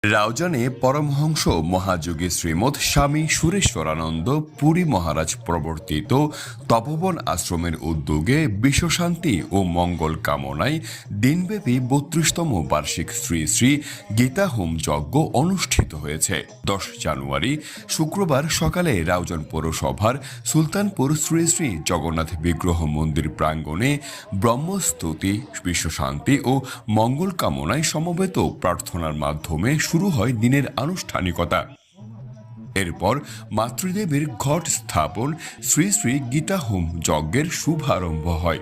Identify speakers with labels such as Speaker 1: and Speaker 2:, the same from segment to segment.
Speaker 1: রাউজানে পরমহংস মহাযোগী শ্রীমৎ স্বামী সুরেশ্বরানন্দ পুরী মহারাজ প্রবর্তিত তপোবন আশ্রমের উদ্যোগে বিশ্বশান্তি ও মঙ্গল কামনায় দিনব্যাপী ৩২তম বার্ষিক শ্রী শ্রী গীতা হোম যজ্ঞ অনুষ্ঠিত হয়েছে। ১০ জানুয়ারি শুক্রবার সকালে রাউজান পৌরসভার সুলতানপুর শ্রী শ্রী জগন্নাথ বিগ্রহ মন্দির প্রাঙ্গণে ব্রহ্মস্তুতি, বিশ্বশান্তি ও মঙ্গল কামনায় সমবেত প্রার্থনার মাধ্যমে শুরু হয় দিনের আনুষ্ঠানিকতা। এরপর মাতৃদেবীর ঘট স্থাপন শ্রী শ্রী গীতা হোম যজ্ঞের শুভারম্ভ হয়।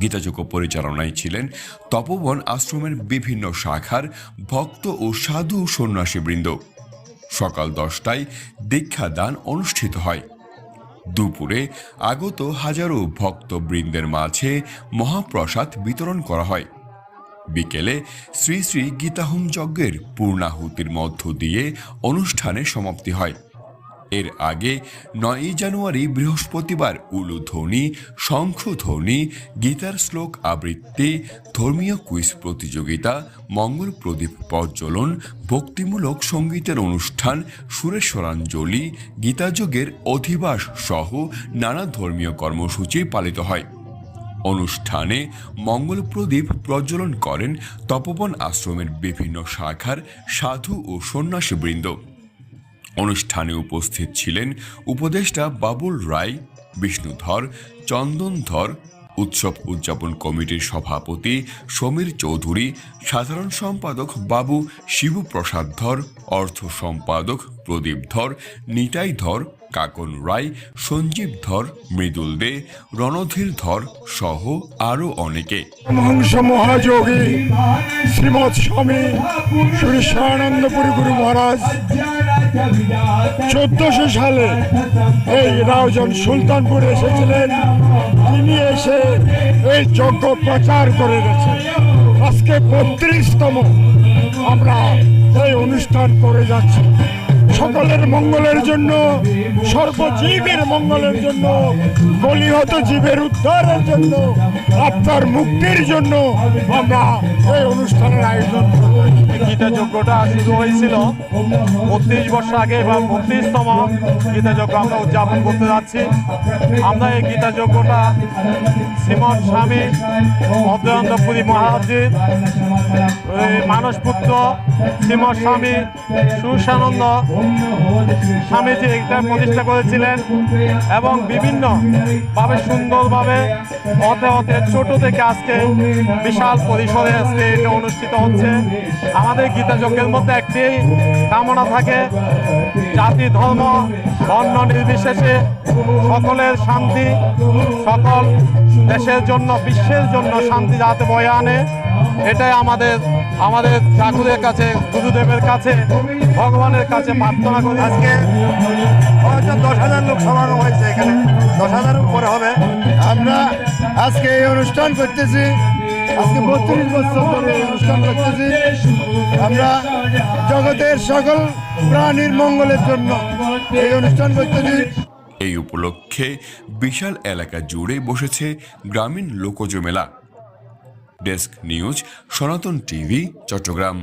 Speaker 1: গীতাযজ্ঞ পরিচালনায় ছিলেন তপোবন আশ্রমের বিভিন্ন শাখার ভক্ত ও সাধু সন্ন্যাসীবৃন্দ। সকাল 10টায় দীক্ষাদান অনুষ্ঠিত হয়। দুপুরে আগত হাজারো ভক্তবৃন্দের মাঝে মহাপ্রসাদ বিতরণ করা হয়। বিকেলে শ্রী শ্রী গীতাহোম যজ্ঞের পূর্ণাহুতির মধ্য দিয়ে অনুষ্ঠানের সমাপ্তি হয়। এর আগে ৯ জানুয়ারি বৃহস্পতিবার উলুধ্বনি, শঙ্খধ্বনি, গীতার শ্লোক আবৃত্তি, ধর্মীয় কুইজ প্রতিযোগিতা, মঙ্গল প্রদীপ প্রজ্বলন, ভক্তিমূলক সঙ্গীতের অনুষ্ঠান, সুরেশ্বরাঞ্জলি, গীতাযজ্ঞের অধিবাস সহ নানা ধর্মীয় কর্মসূচি পালিত হয়। অনুষ্ঠানে মঙ্গল প্রদীপ প্রজ্বলন করেন তপোবন আশ্রমের বিভিন্ন শাখার সাধু ও সন্ন্যাসীবৃন্দ। অনুষ্ঠানে উপস্থিত ছিলেন উপদেষ্টা বাবুল রায়, বিষ্ণুধর, চন্দনধর, উৎসব উদযাপন কমিটির সভাপতি সমীর চৌধুরী, সাধারণ সম্পাদক বাবু শিবপ্রসাদ ধর, অর্থ সম্পাদক প্রদীপ ধর, নিতাই ধর, কাকন রায়, সঞ্জীব ধর, মৃদুল দে, রণধীর ধর সহ আরো অনেকে।
Speaker 2: পরমহংস মহাযোগী শ্রীমৎ স্বামী সুরেশ্বরানন্দপুরী গুরু মহারাজ ১৪০০ সালে এই রাউজান সুলতানপুরে এসেছিলেন। তিনি এসে এই যজ্ঞ প্রচার করে গেছেন। আজকে ৩২তম আমরা এই অনুষ্ঠান করে যাচ্ছি। সকলের মঙ্গলের জন্য, সর্বজীবের মঙ্গলের জন্য, বলিহত জীবের উদ্ধারের জন্য, আত্মার মুক্তির জন্য আমরা এই অনুষ্ঠানের আয়োজন করি।
Speaker 3: গীতা যজ্ঞটা শুরু হয়েছিল ৩২ বছর আগে বা ৩২তম গীতা যজ্ঞ আমরা উদযাপন করতে যাচ্ছি। আমরা এই গীতা যজ্ঞটা শ্রীমৎ স্বামী ভদ্রানন্দপুরী মহারাজজির মানসপুত্র শ্রীমৎ স্বামী সুরেশ্বরানন্দ স্বামীজি এটা প্রতিষ্ঠা করেছিলেন এবং বিভিন্নভাবে সুন্দরভাবে হতে ছোট থেকে আজকে বিশাল পরিসরে আজকে এটা অনুষ্ঠিত হচ্ছে। আমাদের গীতা যজ্ঞের মধ্যে একটি কামনা থাকে, জাতি ধর্ম বর্ণ নির্বিশেষে সকলের শান্তি, সকল দেশের জন্য, বিশ্বের জন্য শান্তি যাতে বয়ে আনে। এটাই আমাদের ঠাকুরের কাছে, গুরুদেবের কাছে, ভগবানের কাছে প্রার্থনা করি।
Speaker 4: আজকে হয়তো ১০,০০০ লোক সমাগম হয়েছে, এখানে ১০,০০০ উপরে হবে। আমরা আজকে এই অনুষ্ঠান করতেছি, আজকে ৩২ বছর ধরে অনুষ্ঠান করতেছি। আমরা জগতের সকল প্রাণীর মঙ্গলের জন্য এই অনুষ্ঠান করতেছি।
Speaker 1: এই উপলক্ষে বিশাল এলাকা জুড়ে বসেছে গ্রামীণ লোকজ মেলা। ডেস্ক নিউজ, সনাতন টিভি, চট্টগ্রাম।